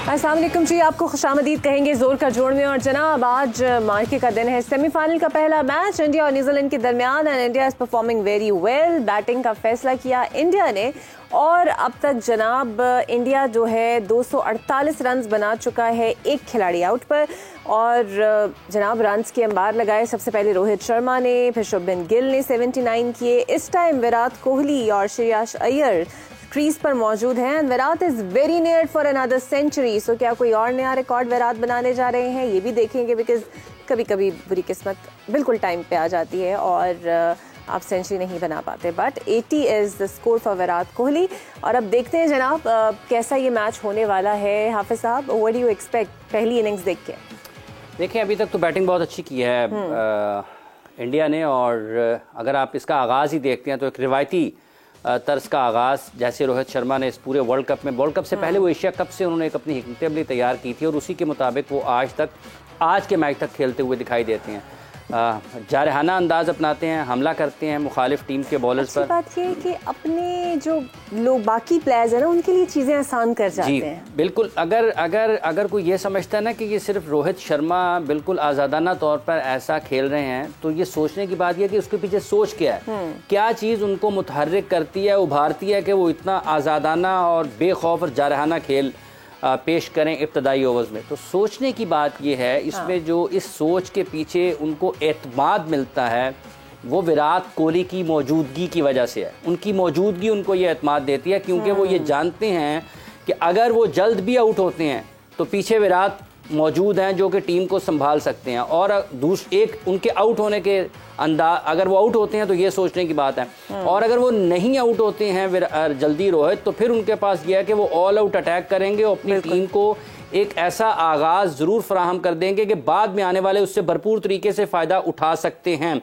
अस्सलाम वालेकुम जी, आपको खुशामदीद कहेंगे जोर का जोड़ में। और जनाब आज मार्के का दिन है, सेमीफाइनल का पहला मैच इंडिया और न्यूजीलैंड के दरमियान and India is performing very well. Batting का फैसला किया इंडिया ने और अब तक जनाब इंडिया जो है 248 रन बना चुका है एक खिलाड़ी आउट पर। और जनाब रन्स के अंबार लगाए सबसे पहले रोहित शर्मा ने, फिर शुभमन गिल ने 79 किए। इस टाइम विराट कोहली और श्रेयस अय्यर क्रीज पर मौजूद हैं। Virat is very near for another century. So क्या कोई और नया रिकॉर्ड विराट बनाने जा रहे हैं, ये भी देखेंगे, बिकॉज कभी कभी बुरी किस्मत बिल्कुल टाइम पे आ जाती है और आप सेंचुरी नहीं बना पाते। But 80 is the score for Virat Kohli. और अब देखते हैं जनाब कैसा ये मैच होने वाला है। हाफिज साहब, व्हाट डू यू एक्सपेक्ट पहली इनिंग्स देख के? देखिए, अभी तक तो बैटिंग बहुत अच्छी की है इंडिया ने, और अगर आप इसका आगाज़ ही देखते हैं तो एक रिवायती तर्ज का आगाज़, जैसे रोहित शर्मा ने इस पूरे वर्ल्ड कप से पहले वो एशिया कप से उन्होंने एक अपनी हिकमत अमली तैयार की थी और उसी के मुताबिक वो आज के मैच तक खेलते हुए दिखाई देते हैं। जारहाना अंदाज अपनाते हैं, हमला करते हैं मुखालिफ टीम के बॉलर्स पर। बात ये है कि अपने जो लोग बाकी प्लेयर्स हैं ना, उनके लिए चीज़ें आसान कर जाते हैं। बिल्कुल। अगर कोई ये समझता है ना कि ये सिर्फ रोहित शर्मा बिल्कुल आज़ादाना तौर पर ऐसा खेल रहे हैं, तो ये सोचने की बात यह कि उसके पीछे सोच क्या है, क्या चीज़ उनको मुतहर्रिक करती है, उभारती है कि वो इतना आज़ादाना और बेखौफ और जारहाना खेल पेश करें इब्तदाई ओवर्स में। तो सोचने की बात यह है इसमें, जो इस सोच के पीछे उनको एतमाद मिलता है वो विराट कोहली की मौजूदगी की वजह से है। उनकी मौजूदगी उनको ये एतमाद देती है, क्योंकि वो ये जानते हैं कि अगर वो जल्द भी आउट होते हैं तो पीछे विराट मौजूद हैं जो कि टीम को संभाल सकते हैं। और एक उनके आउट होने के अंदाज, अगर वो आउट होते हैं तो ये सोचने की बात है, और अगर वो नहीं आउट होते हैं जल्दी रोहित, तो फिर उनके पास यह है कि वो ऑल आउट अटैक करेंगे और अपनी टीम को एक ऐसा आगाज जरूर फराहम कर देंगे कि बाद में आने वाले उससे भरपूर तरीके से फायदा उठा सकते हैं।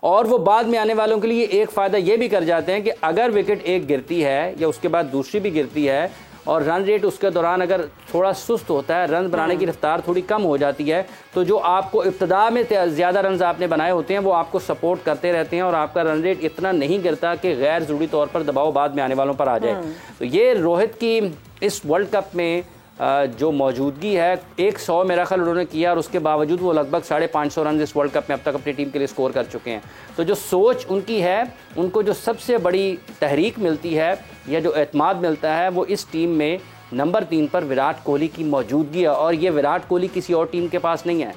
और वो बाद में आने वालों के लिए एक फायदा ये भी कर जाते हैं कि अगर विकेट एक गिरती है या उसके बाद दूसरी भी गिरती है और रन रेट उसके दौरान अगर थोड़ा सुस्त होता है, रन बनाने की रफ्तार थोड़ी कम हो जाती है, तो जो आपको इब्तदा में ज़्यादा रन आपने बनाए होते हैं वो आपको सपोर्ट करते रहते हैं और आपका रन रेट इतना नहीं गिरता कि गैर ज़रूरी तौर पर दबाव बाद में आने वालों पर आ जाए। तो ये रोहित की इस वर्ल्ड कप में जो मौजूदगी है, 100 मेरा ख्याल उन्होंने किया और उसके बावजूद वो लगभग 550 रन इस वर्ल्ड कप में अब तक अपनी टीम के लिए स्कोर कर चुके हैं। तो जो सोच उनकी है, उनको जो सबसे बड़ी तहरीक मिलती है या जो एतमाद मिलता है, वो इस टीम में नंबर 3 पर विराट कोहली की मौजूदगी है। और ये विराट कोहली किसी और टीम के पास नहीं है,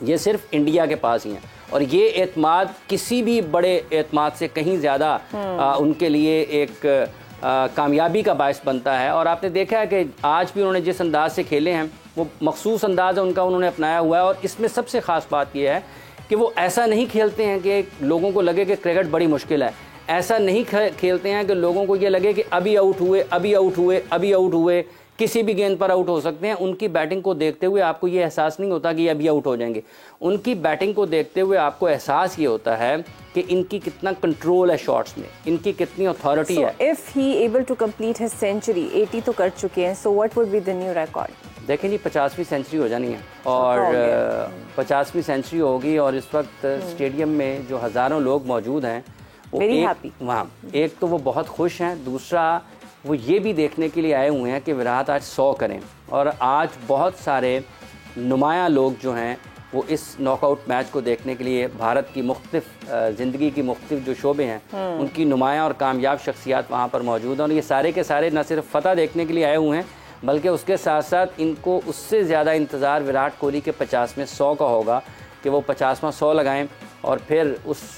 ये सिर्फ इंडिया के पास ही है। और ये एतमाद किसी भी बड़े एतमाद से कहीं ज़्यादा उनके लिए एक कामयाबी का बायस बनता है। और आपने देखा है कि आज भी उन्होंने जिस अंदाज से खेले हैं वो मखसूस अंदाज है उनका, उन्होंने अपनाया हुआ है। और इसमें सबसे ख़ास बात यह है कि वो ऐसा नहीं खेलते हैं कि लोगों को लगे कि क्रिकेट बड़ी मुश्किल है, ऐसा नहीं खेलते हैं कि लोगों को ये लगे कि अभी आउट हुए, किसी भी गेंद पर आउट हो सकते हैं। उनकी बैटिंग को देखते हुए आपको ये एहसास नहीं होता कि ये अभी आउट हो जाएंगे। उनकी बैटिंग को देखते हुए आपको एहसास ये होता है कि इनकी कितना कंट्रोल है शॉट्स में, इनकी कितनी अथॉरिटी है। If he able to complete his century, 80 तो कर चुके हैं, so what would be the new record? देखें जी, 50वीं सेंचुरी हो जानी है और 50वीं सेंचुरी होगी और इस वक्त स्टेडियम में जो हज़ारों लोग मौजूद हैं वहाँ एक तो वो बहुत खुश हैं, दूसरा वो ये भी देखने के लिए आए हुए हैं कि विराट आज 100 करें। और आज बहुत सारे नुमायाँ लोग जो हैं वो इस नॉकआउट मैच को देखने के लिए भारत की मुख्तलिफ ज़िंदगी की मुख्तलिफ जो शोबे हैं उनकी नुमायाँ और कामयाब शख्सियात वहाँ पर मौजूद हैं। और ये सारे के सारे न सिर्फ फ़तह देखने के लिए आए हुए हैं, बल्कि उसके साथ साथ इनको उससे ज़्यादा इंतज़ार विराट कोहली के 50 में 100 का होगा कि वो 50वां 100 लगाएँ और फिर उस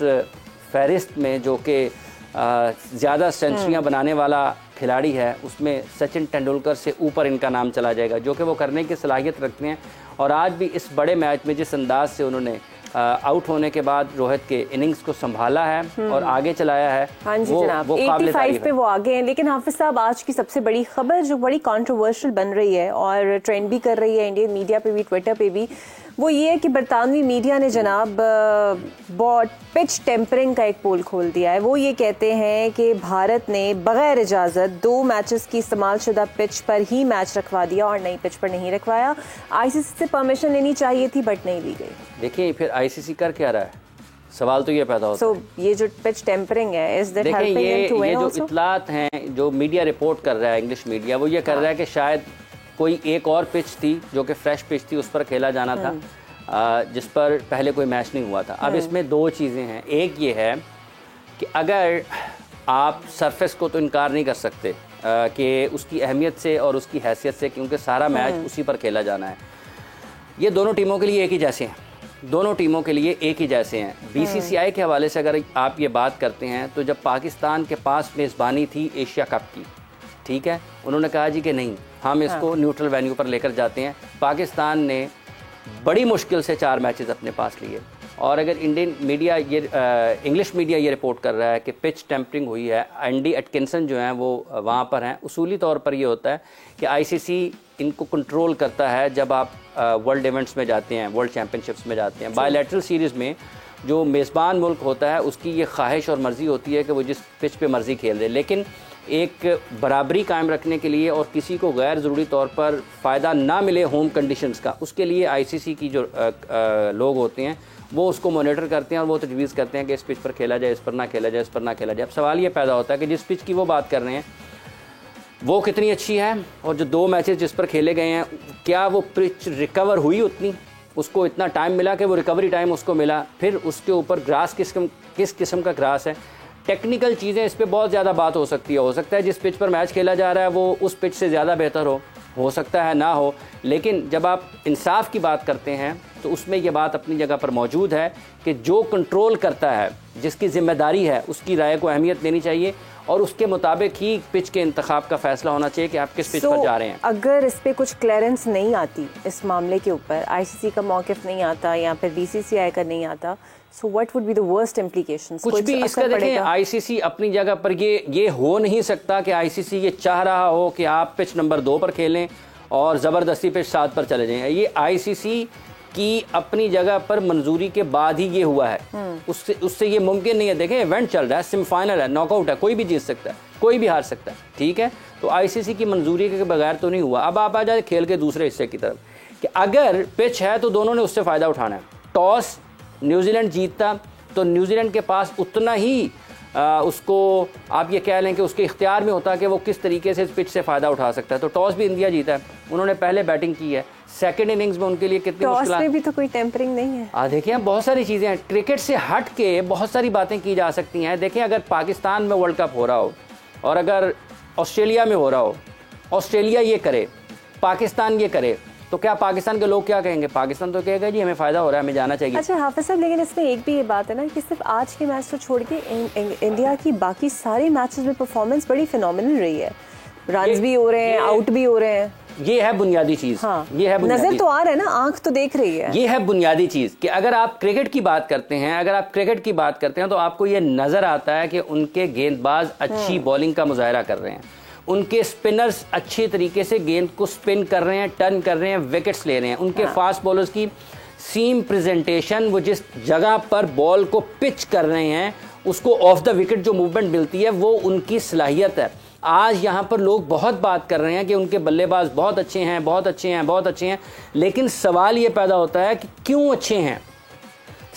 फहरिस्त में जो कि ज़्यादा सेंचुरियाँ बनाने वाला खिलाड़ी है उसमें सचिन तेंदुलकर से ऊपर इनका नाम चला जाएगा, जो कि वो करने की सलाहियत रखते हैं। और आज भी इस बड़े मैच में जिस अंदाज से उन्होंने आउट होने के बाद रोहित के इनिंग्स को संभाला है और आगे चलाया है, हाँ जी जनाब, 85 पे वो आगे हैं। लेकिन हाफिज साहब, आज की सबसे बड़ी खबर जो बड़ी कंट्रोवर्शियल बन रही है और ट्रेंड भी कर रही है इंडियन मीडिया पे भी, ट्विटर पे भी, वो ये है कि बरतानवी मीडिया ने जनाब पिच टेम्परिंग का एक पोल खोल दिया है। वो ये कहते हैं कि भारत ने बगैर इजाज़त 2 मैचेस की इस्तेमालशुदा पिच पर ही मैच रखवा दिया और नई पिच पर नहीं रखवाया। आईसीसी से परमिशन लेनी चाहिए थी बट नहीं ली गई। देखिए, फिर आईसीसी कर क्या रहा है, सवाल तो ये पैदा होता है। ये जो पिच टेम्परिंग है, is that helping him to win? ये जो इत्तलात हैं, जो मीडिया रिपोर्ट कर रहा है, इंग्लिश मीडिया, वो ये कर रहा है कि शायद कोई एक और पिच थी जो कि फ्रेश पिच थी, उस पर खेला जाना था, जिस पर पहले कोई मैच नहीं हुआ था। अब इसमें दो चीज़ें हैं। एक ये है कि अगर आप सरफेस को तो इनकार नहीं कर सकते कि उसकी अहमियत से और उसकी हैसियत से, क्योंकि सारा मैच उसी पर खेला जाना है। ये दोनों टीमों के लिए एक ही जैसे हैं, दोनों टीमों के लिए एक ही जैसे हैं। बीसीसीआई के हवाले से अगर आप ये बात करते हैं तो जब पाकिस्तान के पास मेज़बानी थी एशिया कप की, ठीक है, उन्होंने कहा जी कि नहीं, हम इसको न्यूट्रल वेन्यू पर लेकर जाते हैं। पाकिस्तान ने बड़ी मुश्किल से 4 मैचेस अपने पास लिए, और अगर इंडियन मीडिया ये इंग्लिश मीडिया ये रिपोर्ट कर रहा है कि पिच टेम्परिंग हुई है, एंडी एटकिंसन जो हैं वो वहाँ पर हैं। उसूली तौर पर ये होता है कि आईसीसी इनको कंट्रोल करता है जब आप वर्ल्ड इवेंट्स में जाते हैं, वर्ल्ड चैम्पियनशिप्स में जाते हैं। बायलैटरल सीरीज़ में जो मेज़बान मुल्क होता है उसकी ये ख्वाहिश और मर्ज़ी होती है कि वो जिस पिच पे मर्ज़ी खेल रहे, लेकिन एक बराबरी कायम रखने के लिए और किसी को गैर ज़रूरी तौर पर फ़ायदा ना मिले होम कंडीशंस का, उसके लिए आईसीसी की जो लोग होते हैं वो उसको मॉनिटर करते हैं और वो तजवीज़ करते हैं कि इस पिच पर खेला जाए, इस पर ना खेला जाए, इस पर ना खेला जाए। अब सवाल ये पैदा होता है कि जिस पिच की वो बात कर रहे हैं वो कितनी अच्छी है, और जो 2 मैचेस जिस पर खेले गए हैं क्या वो पिच रिकवर हुई उतनी, उसको इतना टाइम मिला कि वो रिकवरी टाइम उसको मिला, फिर उसके ऊपर ग्रास किस किस्म का ग्रास है। टेक्निकल चीज़ें इस पर बहुत ज़्यादा बात हो सकती है। हो सकता है जिस पिच पर मैच खेला जा रहा है वो उस पिच से ज़्यादा बेहतर हो सकता है ना हो, लेकिन जब आप इंसाफ की बात करते हैं तो उसमें यह बात अपनी जगह पर मौजूद है कि जो कंट्रोल करता है, जिसकी जिम्मेदारी है, उसकी राय को अहमियत देनी चाहिए और उसके मुताबिक ही पिच के इंतखाब का फैसला होना चाहिए कि आप किस पिच पर जा रहे हैं। अगर इस पे कुछ क्लियरेंस नहीं आती, इस मामले के ऊपर आईसीसी का मौक़िफ़ नहीं आता या फिर बीसीसीआई का नहीं आता, सो what would be the worst implications? कुछ भी इसका देखें, आईसीसी अपनी जगह पर ये हो नहीं सकता कि आईसीसी ये चाह रहा हो कि आप पिच नंबर 2 पर खेलें और ज़बरदस्ती पिच 7 पर चले जाएं। ये आईसीसी की अपनी जगह पर मंजूरी के बाद ही ये हुआ है, उससे ये मुमकिन नहीं है। देखें इवेंट चल रहा है, सेमीफाइनल है, नॉकआउट है, कोई भी जीत सकता है, कोई भी हार सकता है, ठीक है। तो आईसीसी की मंजूरी के बगैर तो नहीं हुआ। अब आप आ जाए खेल के दूसरे हिस्से की तरफ कि अगर पिच है तो दोनों ने उससे फ़ायदा उठाना है। टॉस न्यूजीलैंड जीतता तो न्यूजीलैंड के पास उतना ही उसको आप ये कह लें कि उसके इख्तियार में होता है कि वो किस तरीके से इस पिच से फ़ायदा उठा सकता है। तो टॉस भी इंडिया जीता है, उन्होंने पहले बैटिंग की है, सेकंड इनिंग्स में उनके लिए कितनी मुश्किल में भी तो कोई टेम्परिंग नहीं है। देखिए बहुत सारी चीज़ें हैं, क्रिकेट से हट के बहुत सारी बातें की जा सकती हैं। देखें अगर पाकिस्तान में वर्ल्ड कप हो रहा हो और अगर ऑस्ट्रेलिया में हो रहा हो, ऑस्ट्रेलिया ये करे, पाकिस्तान ये करे, तो क्या पाकिस्तान के लोग क्या कहेंगे? पाकिस्तान तो कहेगा जी हमें फ़ायदा हो रहा है, हमें जाना चाहिए। अच्छा हाफिज साहब, लेकिन इसमें एक भी ये बात है ना कि सिर्फ आज के मैच को छोड़ के इंडिया की बाकी सारे मैचेस में परफॉर्मेंस बड़ी फिनोमिनल रही है। रन्स भी हो रहे हैं, आउट भी हो रहे हैं। ये है बुनियादी चीज़। हाँ, ये है बुनियादी, नजर तो आ रहा है ना, आंख तो देख रही है। ये है बुनियादी चीज़ कि अगर आप क्रिकेट की बात करते हैं, तो आपको ये नज़र आता है कि उनके गेंदबाज अच्छी बॉलिंग का मुजाहरा कर रहे हैं, उनके स्पिनर्स अच्छे तरीके से गेंद को स्पिन कर रहे हैं, टर्न कर रहे हैं, विकेट्स ले रहे हैं। उनके फास्ट बॉलर्स की सीम प्रेजेंटेशन, वो जिस जगह पर बॉल को पिच कर रहे हैं उसको ऑफ द विकेट जो मूवमेंट मिलती है वो उनकी सलाहियत है। आज यहाँ पर लोग बहुत बात कर रहे हैं कि उनके बल्लेबाज बहुत अच्छे हैं, बहुत अच्छे हैं, बहुत अच्छे हैं, लेकिन सवाल ये पैदा होता है कि क्यों अच्छे हैं।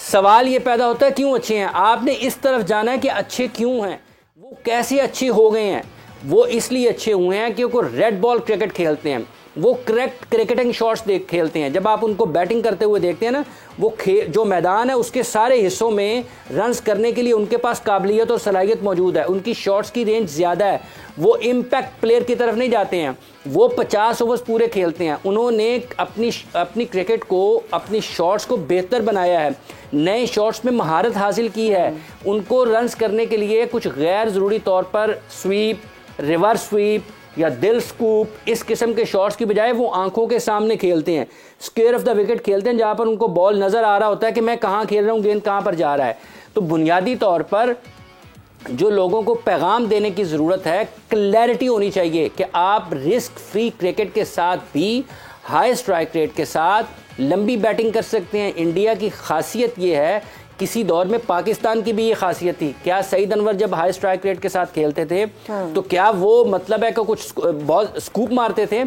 सवाल ये पैदा होता है क्यों अच्छे हैं। आपने इस तरफ जाना है कि अच्छे क्यों हैं, वो कैसे अच्छे हो गए हैं। वो इसलिए अच्छे हुए हैं क्योंकि वो रेड बॉल क्रिकेट खेलते हैं, वो करेक्ट क्रिकेटिंग शॉट्स खेलते हैं। जब आप उनको बैटिंग करते हुए देखते हैं ना, वो जो मैदान है उसके सारे हिस्सों में रन्स करने के लिए उनके पास काबिलियत और सलाहियत मौजूद है, उनकी शॉट्स की रेंज ज़्यादा है। वो इम्पैक्ट प्लेयर की तरफ नहीं जाते हैं, वो 50 ओवर्स पूरे खेलते हैं। उन्होंने अपनी क्रिकेट को, अपनी शॉट्स को बेहतर बनाया है, नए शॉट्स में महारत हासिल की है। उनको रन्स करने के लिए कुछ गैर ज़रूरी तौर पर स्वीप, रिवर्स स्वीप या दिल स्कूप, इस किस्म के शॉट्स की बजाय वो आंखों के सामने खेलते हैं, स्क्वायर ऑफ द विकेट खेलते हैं, जहां पर उनको बॉल नज़र आ रहा होता है कि मैं कहां खेल रहा हूं, गेंद कहां पर जा रहा है। तो बुनियादी तौर पर जो लोगों को पैगाम देने की ज़रूरत है, क्लैरिटी होनी चाहिए कि आप रिस्क फ्री क्रिकेट के साथ भी हाई स्ट्राइक रेट के साथ लंबी बैटिंग कर सकते हैं। इंडिया की खासियत ये है, किसी दौर में पाकिस्तान की भी ये खासियत थी। क्या सईद अनवर जब हाई स्ट्राइक रेट के साथ खेलते थे तो क्या वो मतलब है कि कुछ बहुत स्कूप मारते थे,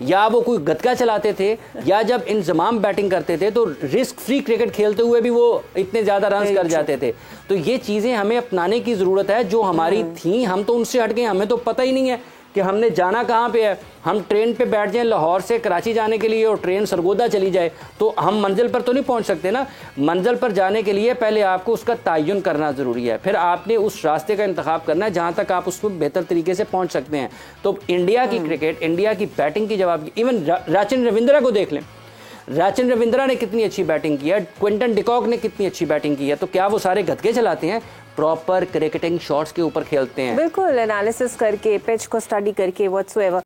या वो कोई गतका चलाते थे, या जब इंजमाम बैटिंग करते थे तो रिस्क फ्री क्रिकेट खेलते हुए भी वो इतने ज़्यादा रन कर जाते थे। तो ये चीज़ें हमें अपनाने की ज़रूरत है जो हमारी थी। हम तो उनसे हट गए, हमें तो पता ही नहीं है कि हमने जाना कहाँ पे है। हम ट्रेन पे बैठ जाएं लाहौर से कराची जाने के लिए और ट्रेन सरगोदा चली जाए तो हम मंजिल पर तो नहीं पहुंच सकते ना। मंजिल पर जाने के लिए पहले आपको उसका तयन करना ज़रूरी है, फिर आपने उस रास्ते का इंतखाब करना है जहाँ तक आप उसमें बेहतर तरीके से पहुँच सकते हैं। तो इंडिया की क्रिकेट, इंडिया की बैटिंग की जवाब, इवन रचिन रविंद्रा को देख लें, रचिन रविंद्रा ने कितनी अच्छी बैटिंग की है, क्विंटन डिकॉक ने कितनी अच्छी बैटिंग की है। तो क्या वो सारे गदगे चलाते हैं? प्रॉपर क्रिकेटिंग शॉट्स के ऊपर खेलते हैं, बिल्कुल एनालिसिस करके, पिच को स्टडी करके, व्हाट्सएवर।